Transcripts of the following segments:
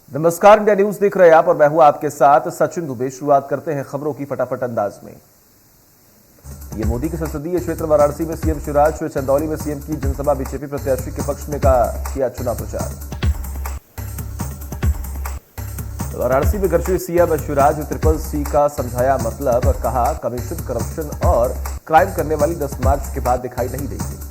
नमस्कार, India news देख रहे हैं आप और मैं हूं आपके साथ सचिन दुबे। शुरुआत करते हैं खबरों की फटाफट अंदाज में। ये मोदी के संसदीय क्षेत्र वाराणसी में सीएम शिवराज, चंदौली में सीएम की जनसभा, बीजेपी प्रत्याशी के पक्ष में किया चुनाव प्रचार। वाराणसी में गरजे सीएम शिवराज, ट्रिपल सी का समझाया मतलब, कहा कमीशन, करप्शन और क्राइम करने वाली 10 मार्च के बाद दिखाई नहीं देगी।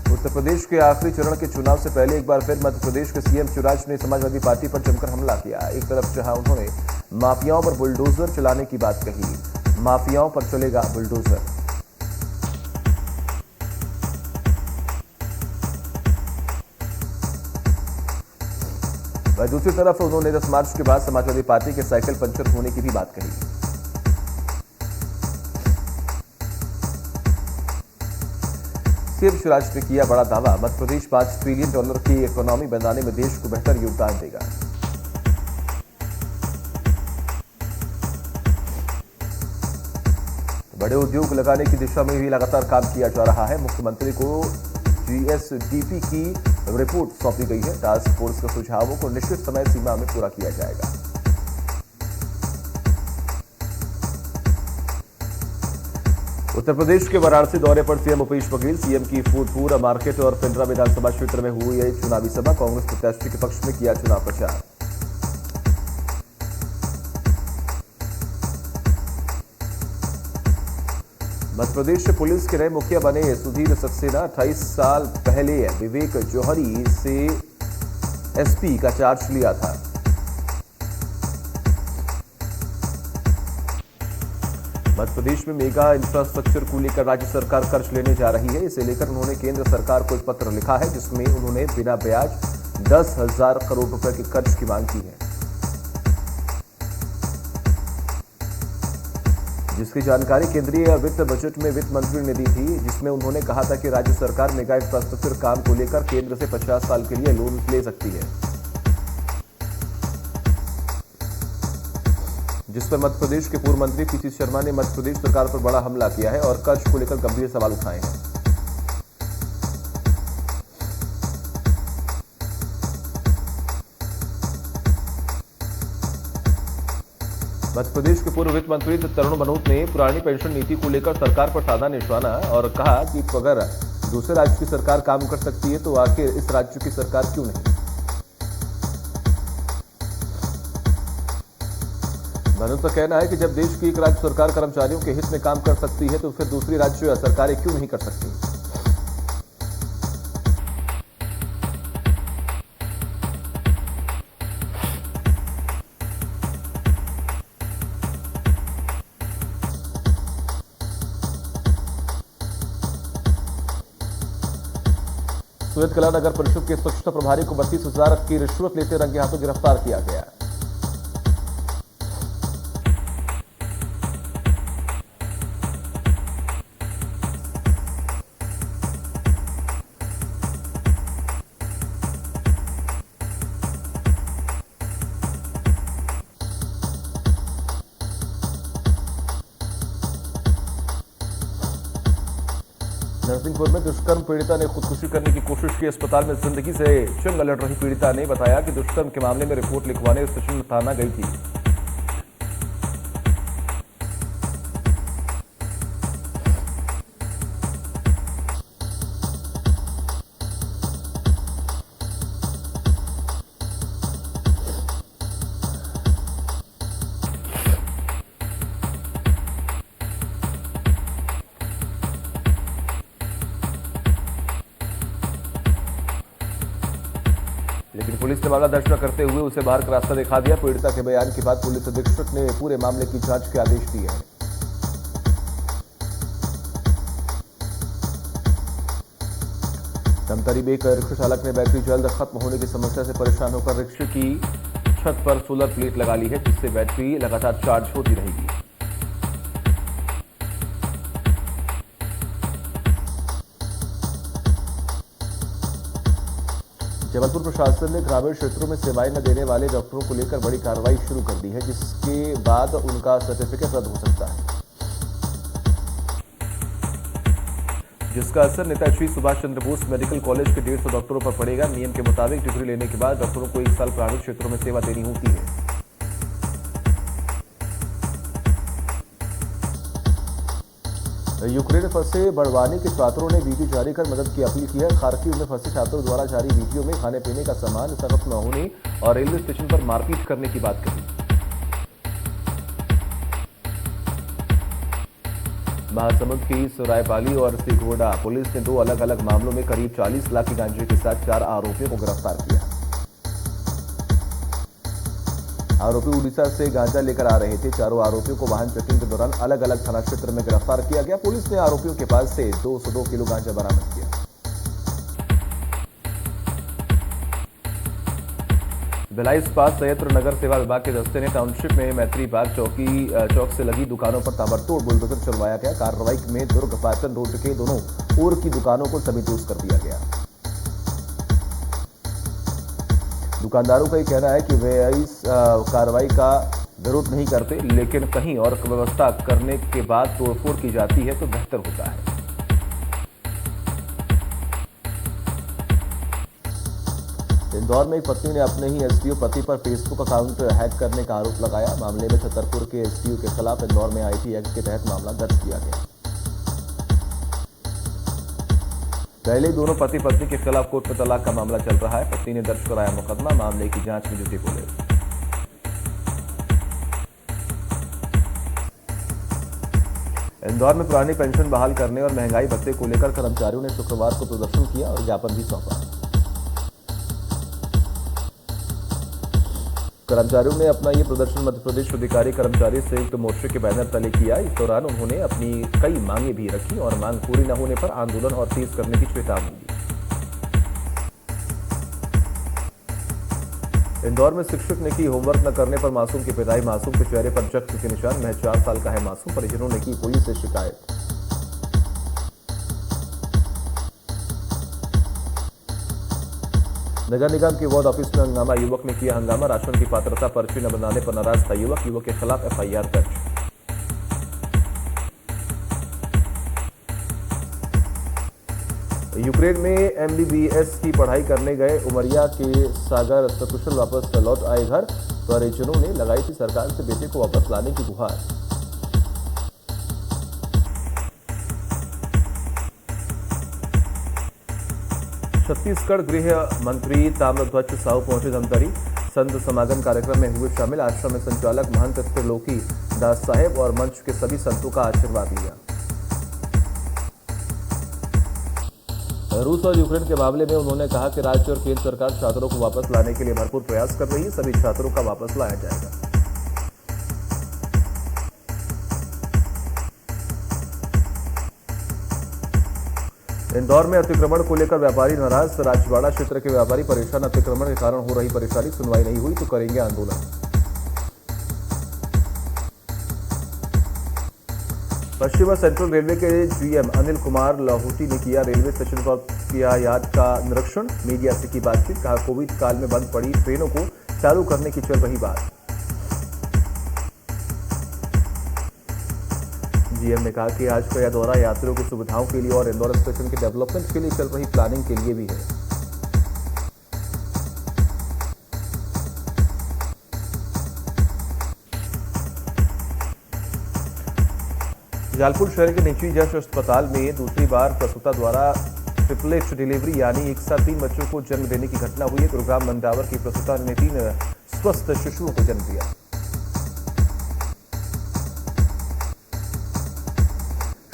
उत्तर प्रदेश के आखिरी चरण के चुनाव से पहले एक बार फिर मध्य प्रदेश के सीएम शिवराज ने समाजवादी पार्टी पर जमकर हमला किया। एक तरफ जहां उन्होंने माफियाओं पर बुलडोजर चलाने की बात कही, माफियाओं पर चलेगा बुलडोजर। वहीं दूसरी तरफ उन्होंने 10 मार्च के बाद समाजवादी पार्टी के साइकिल पंचर होने की भी बात कही। सीएम शिवराज ने किया बड़ा दावा, मध्य प्रदेश $5 ट्रिलियन की इकोनॉमी बनाने में देश को बेहतर योगदान देगा। बड़े उद्योग लगाने की दिशा में भी लगातार काम किया जा रहा है। मुख्यमंत्री को जीएसडीपी की रिपोर्ट सौंपी गई है। टास्क फोर्स के सुझावों को निश्चित समय सीमा में पूरा किया जाएगा। उत्तर प्रदेश के वाराणसी दौरे पर सीएम भूपेश बघेल, सीएम की फूलपुर मार्केट और पिंडरा विधानसभा क्षेत्र में हुई है चुनावी सभा। कांग्रेस प्रत्याशी के पक्ष में किया चुनाव प्रचार। मध्य प्रदेश पुलिस के नए मुखिया बने सुधीर सक्सेना। 28 साल पहले विवेक जौहरी से एसपी का चार्ज लिया था। मध्य प्रदेश में मेगा इंफ्रास्ट्रक्चर को लेकर राज्य सरकार कर्ज लेने जा रही है। इसे लेकर उन्होंने केंद्र सरकार को एक पत्र लिखा है, जिसमें उन्होंने बिना ब्याज 10,000 करोड़ रुपए के कर्ज की मांग की है, जिसकी जानकारी केंद्रीय वित्त बजट में वित्त मंत्री ने दी थी, जिसमें उन्होंने कहा था कि राज्य सरकार मेगा इंफ्रास्ट्रक्चर काम को लेकर केंद्र से 50 साल के लिए लोन ले सकती है, जिस पर मध्य प्रदेश के पूर्व मंत्री पीसी शर्मा ने मध्य प्रदेश सरकार पर बड़ा हमला किया है और कर्ज को लेकर गंभीर सवाल उठाए हैं। मध्य प्रदेश के पूर्व वित्त मंत्री तरुण मनोत ने पुरानी पेंशन नीति को लेकर सरकार पर साधा निशाना और कहा कि अगर दूसरे राज्य की सरकार काम कर सकती है तो आखिर इस राज्य की सरकार क्यों नहीं। मनोज का कहना है कि जब देश की एक राज्य सरकार कर्मचारियों के हित में काम कर सकती है तो फिर दूसरी राज्य सरकारें क्यों नहीं कर सकती। सूरत कला नगर परिषद के स्वच्छता प्रभारी को 32,000 की रिश्वत लेते रंगे हाथों गिरफ्तार किया गया। नरसिंहपुर में दुष्कर्म पीड़िता ने खुदकुशी करने की कोशिश की। अस्पताल में जिंदगी से जंग लड़ रही पीड़िता ने बताया कि दुष्कर्म के मामले में रिपोर्ट लिखवाने स्टेशन थाना गई थी। लेकिन पुलिस ने मामला दर्ज न करते हुए उसे बाहर का रास्ता दिखा दिया। पीड़िता के बयान के बाद पुलिस अधीक्षक ने पूरे मामले की जांच के आदेश दिए हैं। धमतरी एक रिक्शा चालक ने बैटरी जल्द खत्म होने की समस्या से परेशान होकर रिक्शे की छत पर सोलर प्लेट लगा ली है, जिससे बैटरी लगातार चार्ज होती रहेगी। जबलपुर प्रशासन ने ग्रामीण क्षेत्रों में सेवाएं न देने वाले डॉक्टरों को लेकर बड़ी कार्रवाई शुरू कर दी है, जिसके बाद उनका सर्टिफिकेट रद्द हो सकता है, जिसका असर नेताजी सुभाष चंद्र बोस मेडिकल कॉलेज के 150 डॉक्टरों पर पड़ेगा। नियम के मुताबिक डिग्री लेने के बाद डॉक्टरों को 1 साल ग्रामीण क्षेत्रों में सेवा देनी होती है। यूक्रेन में फंसे बड़वानी के छात्रों ने वीडियो जारी कर मदद की अपील की है। खार्किव में फंसे छात्रों द्वारा जारी वीडियो में खाने पीने का सामान खत्म न होने और रेलवे स्टेशन पर मारपीट करने की बात कही। महासमुंद की सुरायपाली और सिघोड़ा पुलिस ने 2 अलग अलग मामलों में करीब 40 लाख की गांजे के साथ 4 आरोपियों को गिरफ्तार किया। आरोपी उड़ीसा से गांजा लेकर आ रहे थे। चारों आरोपियों को वाहन चेकिंग के दौरान अलग अलग थाना क्षेत्र में गिरफ्तार किया गया। पुलिस ने आरोपियों के पास से 202 किलो गांजा बरामद किया। भिलाई इस्पात संयंत्र नगर सेवा विभाग के दस्ते ने टाउनशिप में मैत्री बाग चौक से लगी दुकानों पर ताबड़तोड़ बुलडोजर चलवाया गया। कार्रवाई में दुर्ग पाटन रोड के दोनों ओर की दुकानों को समीटोस कर दिया गया। दुकानदारों का यह कहना है कि वे इस कार्रवाई का विरोध नहीं करते, लेकिन कहीं और व्यवस्था करने के बाद तोड़फोड़ की जाती है तो बेहतर होता है। इंदौर में एक पत्नी ने अपने ही एसडीओ पति पर फेसबुक अकाउंट हैक करने का आरोप लगाया। मामले में छतरपुर के एसडीओ के खिलाफ इंदौर में आईटी एक्ट के तहत मामला दर्ज किया गया। पहले दोनों पति पत्नी के खिलाफ कोर्ट में तलाक का मामला चल रहा है। पत्नी ने दर्ज कराया मुकदमा। मामले की जांच में जुटी पुलिस। इंदौर में पुरानी पेंशन बहाल करने और महंगाई भत्ते को लेकर कर्मचारियों ने शुक्रवार को प्रदर्शन किया और ज्ञापन भी सौंपा। कर्मचारियों ने अपना ये प्रदर्शन मध्य प्रदेश अधिकारी कर्मचारी संयुक्त मोर्चे के बैनर तले किया। इस दौरान उन्होंने अपनी कई मांगे भी रखी और मांग पूरी न होने पर आंदोलन और तेज करने की चेतावनी दी। इंदौर में शिक्षक ने की होमवर्क न करने पर मासूम की पिटाई। मासूम के चेहरे पर जख्म के निशान। महज 4 साल का है मासूम। परिजनों ने की पुलिस से शिकायत। नगर निगम के वार्ड ऑफिस में हंगामा। युवक ने किया हंगामा। राशन की पात्रता पर्ची न बनाने पर नाराज था युवक। युवक के खिलाफ एफआईआर दर्ज। यूक्रेन में एमबीबीएस की पढ़ाई करने गए उमरिया के सागर सकुशल वापस लौट आए घर। परिजनों ने लगाई थी सरकार से बेटे को वापस लाने की गुहार। छत्तीसगढ़ गृह मंत्री ताम्रध्वज साहू पहुंचे धमतरी। संत समागम कार्यक्रम में हुए शामिल। आश्रम में संचालक महंत त्रिलोकी दास साहेब और मंच के सभी संतों का आशीर्वाद लिया। रूस और यूक्रेन के मामले में उन्होंने कहा कि राज्य और केंद्र सरकार छात्रों को वापस लाने के लिए भरपूर प्रयास कर रही है। सभी छात्रों का वापस लाया जाएगा। इंदौर में अतिक्रमण को लेकर व्यापारी नाराज। राजवाड़ा क्षेत्र के व्यापारी परेशान। अतिक्रमण के कारण हो रही परेशानी सुनवाई नहीं हुई तो करेंगे आंदोलन। पश्चिम सेंट्रल रेलवे के जीएम अनिल कुमार लाहौटी ने किया रेलवे स्टेशन पर यातायात का निरीक्षण। मीडिया से की बातचीत। कहा कोविड काल में बंद पड़ी ट्रेनों को चालू करने की चल रही बात। जीएम ने कहा कि आज का यह दौरा यात्रियों की सुविधाओं के लिए और इंदौर स्टेशन के डेवलपमेंट के लिए चल रही प्लानिंग के लिए भी है। जालपुर शहर के निजी जश अस्पताल में दूसरी बार प्रसूता द्वारा ट्रिपलेट डिलीवरी यानी एक साथ 3 बच्चों को जन्म देने की घटना हुई है। गुरुग्राम मंडावर की प्रसूता ने 3 स्वस्थ शिशुओं को जन्म दिया।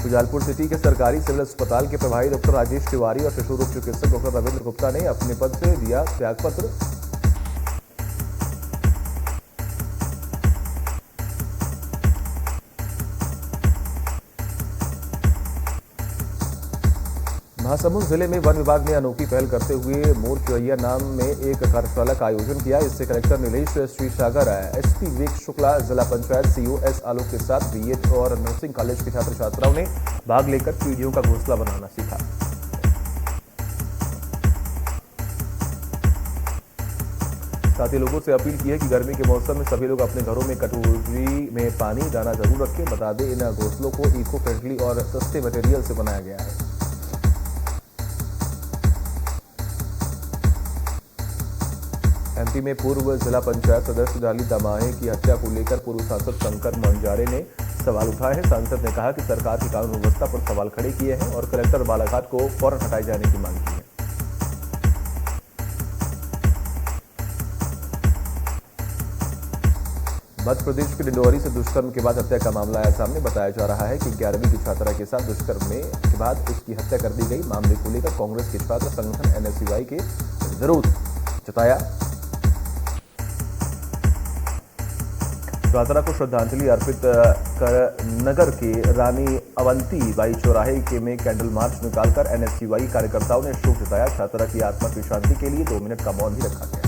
शुजालपुर सिटी के सरकारी सिविल अस्पताल के प्रभारी डॉक्टर राजेश तिवारी और शिशु रोग चिकित्सक डॉक्टर रविंद्र गुप्ता ने अपने पद से दिया त्यागपत्र। महासमुंद जिले में वन विभाग ने अनोखी पहल करते हुए मोर चुरैया नाम में एक कार्यशाला का आयोजन किया। इससे कलेक्टर नीलेश श्रीसागर, एसपी विवेक शुक्ला, जिला पंचायत सीईओ एस आलोक के साथ बीएड और नर्सिंग कॉलेज के छात्र छात्राओं ने भाग लेकर पीढ़ियों का घोंसला बनाना सीखा। साथ ही लोगों से अपील की है कि गर्मी के मौसम में सभी लोग अपने घरों में कटोरी में पानी दाना जरूर रखें। बता दें, इन घोंसलों को इको फ्रेंडली और सस्ते मटेरियल से बनाया गया है। एमपी में पूर्व जिला पंचायत सदस्य डाली दमाहे की हत्या को लेकर पूर्व सांसद शंकर मंजारे ने सवाल उठाए हैं। सांसद ने कहा कि सरकार की कानून व्यवस्था पर सवाल खड़े किए हैं और कलेक्टर बालाघाट को फौरन हटाए जाने की मांग की है। मध्य प्रदेश के डिंडोरी से दुष्कर्म के बाद हत्या का मामला आया सामने। बताया जा रहा है कि 11वीं की छात्रा के साथ दुष्कर्म के बाद उसकी हत्या कर दी गई। मामले को लेकर कांग्रेस के छात्र संगठन एनएसयूआई के विरोध जताया। छात्रा को श्रद्धांजलि अर्पित कर नगर के रानी अवंती बाई चौराहे के में कैंडल मार्च निकालकर एनएसयूआई कार्यकर्ताओं ने शोक जताया। छात्रा की आत्मा की शांति के लिए 2 मिनट का मौन भी रखा गया।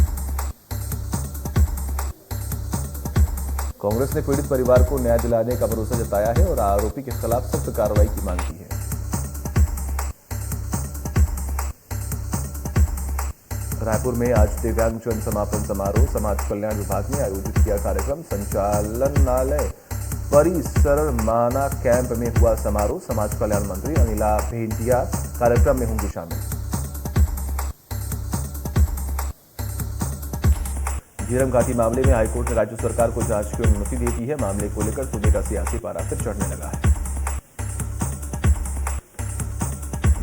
कांग्रेस ने पीड़ित परिवार को न्याय दिलाने का भरोसा जताया है और आरोपी के खिलाफ सख्त कार्रवाई की मांग की है। रायपुर में आज दिव्यांगजन समापन समारोह समाज कल्याण विभाग ने आयोजित किया। कार्यक्रम संचालनालय परिसर माना कैंप में हुआ समारोह। समाज कल्याण मंत्री अनिला भेंटिया कार्यक्रम में होंगी शामिल। झीरम घाटी मामले में हाईकोर्ट ने राज्य सरकार को जांच की अनुमति दे दी है। मामले को लेकर सूबे का सियासी पारा फिर चढ़ने लगा है।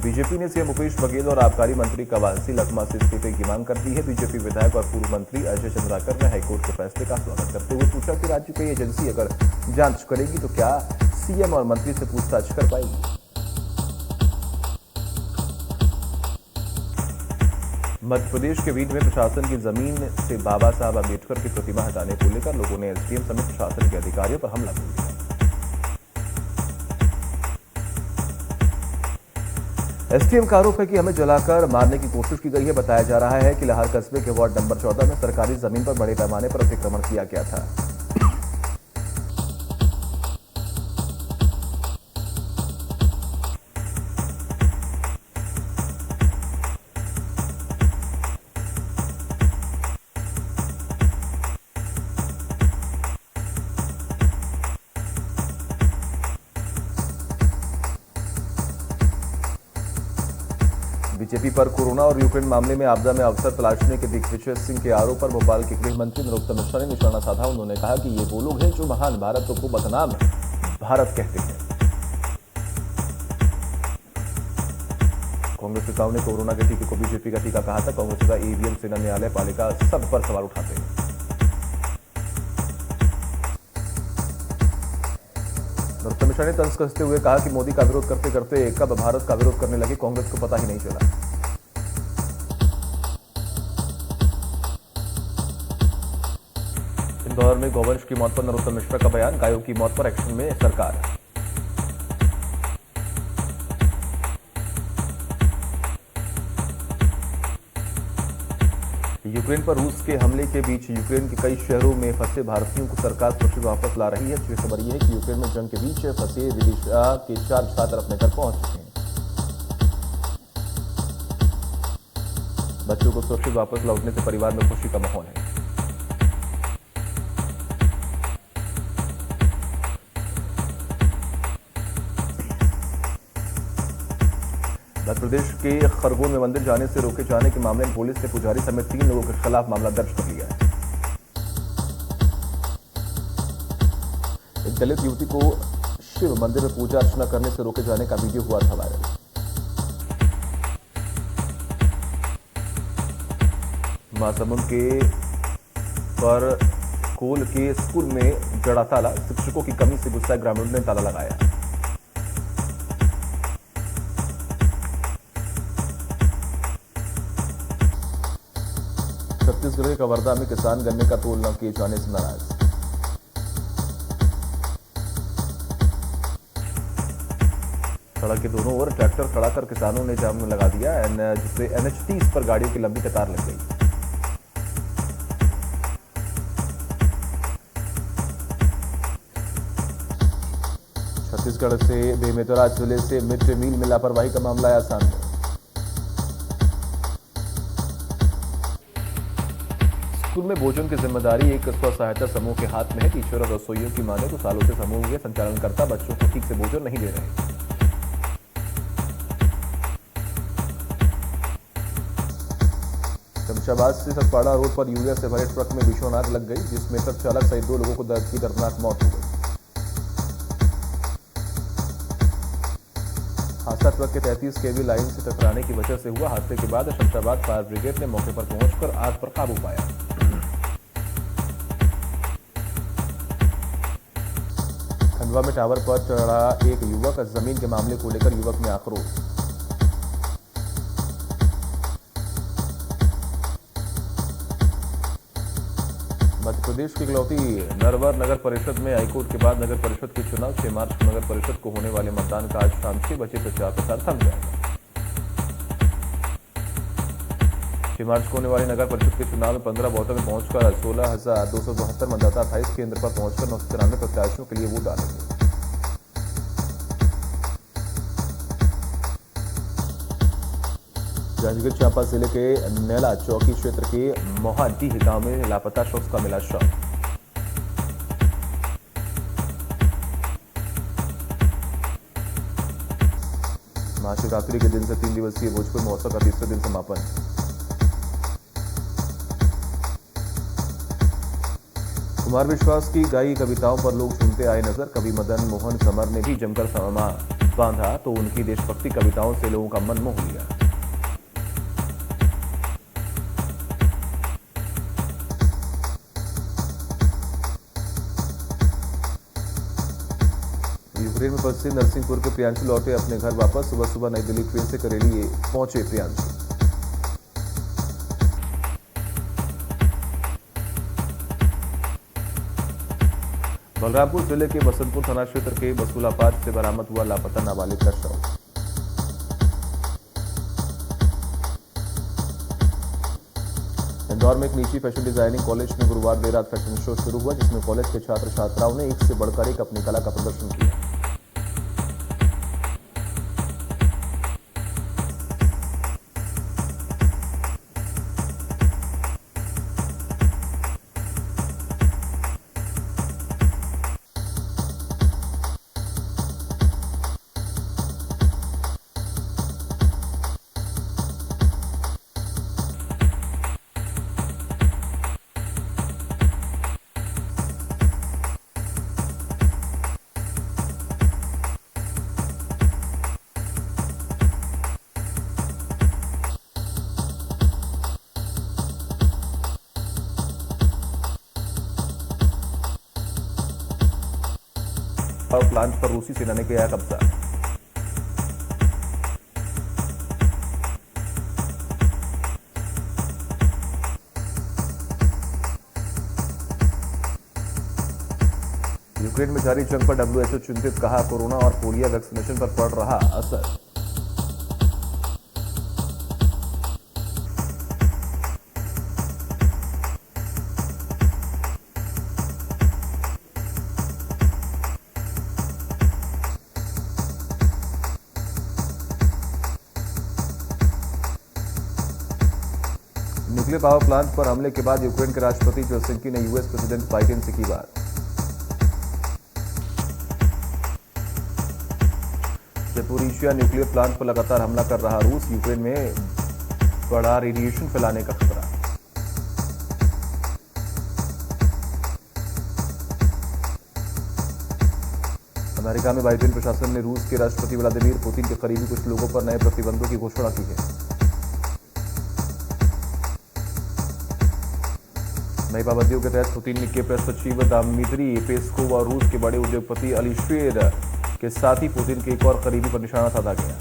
बीजेपी ने सीएम भूपेश बघेल और आबकारी मंत्री कवासी लखमा से इस्तीफे की मांग कर दी है। बीजेपी विधायक और पूर्व मंत्री अजय चंद्राकर ने हाईकोर्ट के फैसले का स्वागत करते हुए पूछा कि राज्य की एजेंसी अगर जांच करेगी तो क्या सीएम और मंत्री से पूछताछ कर पाएगी। मध्य प्रदेश के बीड में प्रशासन की जमीन से बाबा साहब अम्बेडकर की प्रतिमा हटाने को लेकर लोगों ने एसडीएम समेत प्रशासन के अधिकारियों पर हमला बोल दिया। एसडीएम का आरोप है कि हमें जलाकर मारने की कोशिश की गई है। बताया जा रहा है कि लाहौर कस्बे के वार्ड नंबर 14 में सरकारी जमीन पर बड़े पैमाने पर अतिक्रमण किया गया था। बीजेपी पर कोरोना और यूक्रेन मामले में आपदा में अवसर तलाशने के दिग्विजय सिंह के आरोप पर भोपाल के गृह मंत्री नरोत्तम मिश्रा ने निशाना साधा। उन्होंने कहा कि ये वो लोग हैं जो महान भारत को बदनाम भारत कहते हैं। कांग्रेस नेताओं ने कोरोना के टीके को बीजेपी का टीका कहा था। कांग्रेस का ईवीएम सेना न्यायालय पालिका सब पर सवाल उठाते हैं। नरोत्तम मिश्रा ने तंज कसते हुए कहा कि मोदी का विरोध करते करते कब भारत का विरोध करने लगे कांग्रेस को पता ही नहीं चला। इंदौर में गौवंश की मौत पर नरोत्तम मिश्रा का बयान। गायों की मौत पर एक्शन में सरकार। यूक्रेन पर रूस के हमले के बीच यूक्रेन के कई शहरों में फंसे भारतीयों को सरकार सुरक्षित वापस ला रही है। अच्छी खबर यह है कि यूक्रेन में जंग के बीच फंसे विदिशा के 4 छात्र अपने घर पहुंच चुके हैं। बच्चों को सुरक्षित वापस लौटने से परिवार में खुशी का माहौल है। मध्य प्रदेश के खरगोन में मंदिर जाने से रोके जाने के मामले में पुलिस ने पुजारी समेत 3 लोगों के खिलाफ मामला दर्ज कर लिया है। एक दलित युवती को शिव मंदिर में पूजा अर्चना करने से रोके जाने का वीडियो हुआ था वायरल। महासमुंद के पर कोल के स्कूल में जड़ा ताला। शिक्षकों की कमी से गुस्साए ग्रामीणों ने ताला लगाया। छत्तीसगढ़ के कवर्धा में किसान गन्ने का तोल न किए जाने से नाराज। सड़क के दोनों ओर ट्रैक्टर खड़ा कर किसानों ने जाम में लगा दिया, जिससे एनएच 30 पर गाड़ियों की लंबी कतार लग गई। छत्तीसगढ़ से बेमेतरा जिले से मिड डे मील में लापरवाही का मामला आया सामने। स्कूल में भोजन की जिम्मेदारी एक स्व सहायता समूह के हाथ में है। टीचर और रसोइयों की माने तो सालों से समूह के संचालनकर्ता बच्चों को ठीक से भोजन नहीं दे रहे। शमशाबाद से सतपाड़ा रोड पर यूरिया से भरे ट्रक में भीषण आग लग गई, जिसमें ट्रक चालक सहित 2 लोगों को दर्दनाक मौत हो गई। हादसा ट्रक के 33 केवी लाइन से टकराने की वजह से हुआ। हादसे के बाद शमशाबाद फायर ब्रिगेड ने मौके पर पहुंचकर आग पर काबू पाया। खंडवा में टावर पर चढ़ा एक युवक, जमीन के मामले को लेकर युवक में आक्रोश। मध्य प्रदेश की इकलौती नरवर नगर परिषद में हाईकोर्ट के बाद नगर परिषद के चुनाव 6 मार्च को नगर परिषद को होने वाले मतदान का आज शाम 6 बजे प्रचार प्रसार थम जाएगा। 6 मार्च को होने वाले नगर परिषद के चुनाव में 15 बूथों में पहुंचकर 16,272 मतदाता 28 केंद्र पर पहुंचकर 994 प्रत्याशियों के लिए वोट डालेंगे। जांजगीर चांपा जिले के नेला चौकी क्षेत्र के मोहाडीह गांव में लापता शख्स का मिला शव। महाशिवरात्रि के दिन से 3 दिवसीय भोजपुर महोत्सव का तीसरे दिन समापन। कुमार विश्वास की गाई कविताओं पर लोग सुनते आए नजर। कवि मदन मोहन समर ने भी जमकर समा बांधा तो उनकी देशभक्ति कविताओं से लोगों का मन मोह लिया। यूक्रेन में फंसे नरसिंहपुर के प्रियांशु लौटे अपने घर वापस। सुबह सुबह नई दिल्ली ट्रेन से करेली पहुंचे प्रियांशु। बलरामपुर जिले के बसंतपुर थाना क्षेत्र के बसूलापाद से बरामद हुआ लापता नाबालिग का शव। इंदौर में एक निजी फैशन डिजाइनिंग कॉलेज में गुरुवार देर रात फैशन शो शुरू हुआ, जिसमें कॉलेज के छात्र छात्राओं ने एक से बढ़कर एक अपनी कला का प्रदर्शन किया। पावर प्लांट पर रूसी सेना ने किया कब्जा। यूक्रेन में जारी जंग पर WHO चिंतित, कहा कोरोना और पोलियो वैक्सीनेशन पर पड़ रहा असर। न्यूक्लियर पावर प्लांट पर हमले के बाद यूक्रेन के राष्ट्रपति जेलेंस्की ने यूएस प्रेसिडेंट बाइडेन से की बात। ज़पोरिशिया न्यूक्लियर प्लांट पर लगातार हमला कर रहा रूस। यूक्रेन में बढ़ा रेडिएशन फैलाने का खतरा। अमेरिका में बाइडेन प्रशासन ने रूस के राष्ट्रपति व्लादिमीर पुतिन के करीबी कुछ लोगों पर नए प्रतिबंधों की घोषणा की है। नई पाबंदियों के तहत पुतिन के प्रेस सचिव दमित्री पेस्कोव और रूस के बड़े उद्योगपति अलीशेर के साथ ही पुतिन के एक और करीबी पर निशाना साधा गया।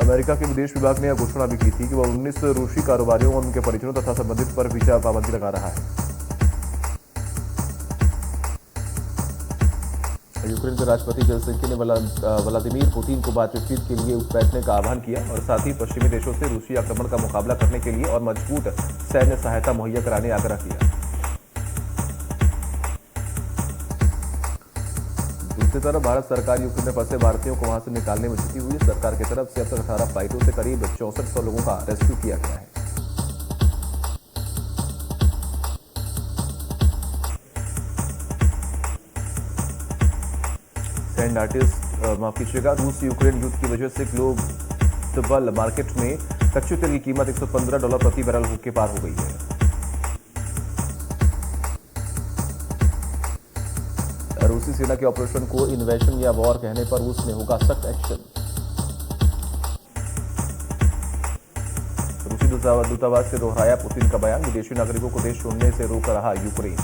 अमेरिका के विदेश विभाग ने यह घोषणा भी की थी कि वह 19 रूसी कारोबारियों और उनके परिजनों तथा संबंधित पर वीजा पाबंदी लगा रहा है। यूक्रेन के राष्ट्रपति जेलेंस्की ने व्लादिमीर पुतिन को बातचीत के लिए बैठने का आह्वान किया और साथ ही पश्चिमी देशों से रूसी आक्रमण का मुकाबला करने के लिए और मजबूत सैन्य सहायता मुहैया कराने आग्रह किया। दूसरी तरफ भारत सरकार यूक्रेन में फंसे भारतीयों को वहां से निकालने में जुटी हुई है। सरकार की तरफ से अब तक 18 फ्लाइटों से करीब 6400 लोगों का रेस्क्यू किया गया है। सैंड आर्टिस्ट माफ कीजिएगा, रूस यूक्रेन युद्ध की वजह से ग्लोबल मार्केट में कच्चे तेल की कीमत $115 प्रति बैरल के पार हो गई है। रूसी सेना के ऑपरेशन को इन्वेशन या वॉर कहने पर रूस में होगा सख्त एक्शन। रूसी दूतावास से दोहराया पुतिन का बयान, विदेशी नागरिकों को देश छोड़ने से रोक रहा यूक्रेन।